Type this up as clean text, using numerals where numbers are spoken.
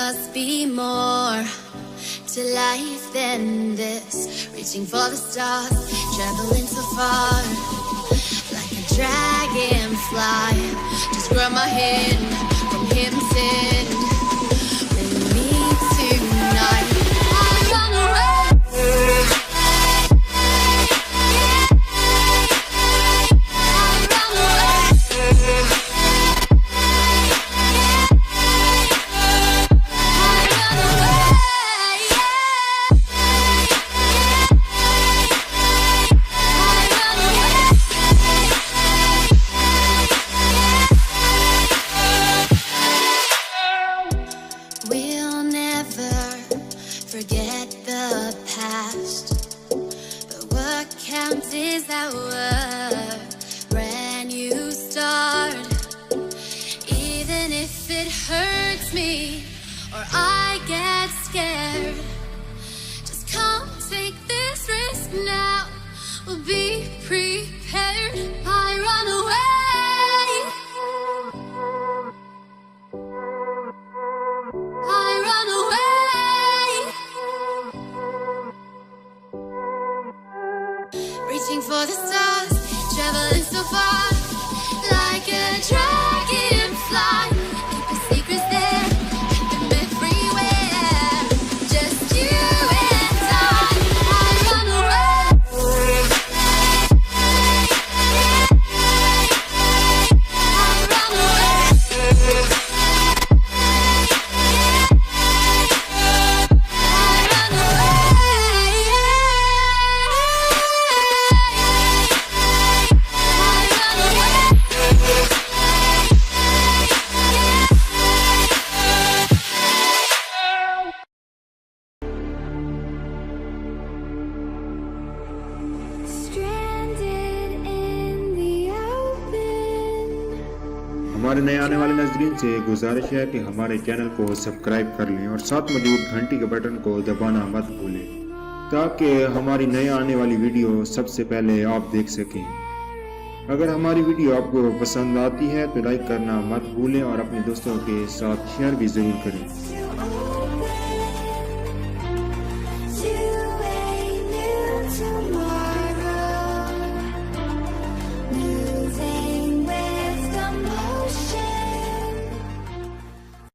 must be more to life than this. Reaching for the stars, traveling so far, like a dragonfly. Just grab my hand from heaven sent. With me tonight, I run away. We'll never forget the past, but what counts is our brand new start. Even if it hurts me or I get scared, just come take this risk now. We'll be prepared. I run away. Reaching for the stars, traveling so far, like a dragonfly. Keep your secrets there, keep them everywhere. Just you and I run away. I run away. हमारे नए आने वाले नाज़रीन से गुजारिश है कि हमारे चैनल को सब्सक्राइब कर लें और साथ मौजूद घंटी के बटन को दबाना मत भूलें, ताकि हमारी नए आने वाली वीडियो सबसे पहले आप देख सकें। अगर हमारी वीडियो आपको पसंद आती है तो लाइक करना मत भूलें और अपने दोस्तों के साथ शेयर भी ज़रूर करें।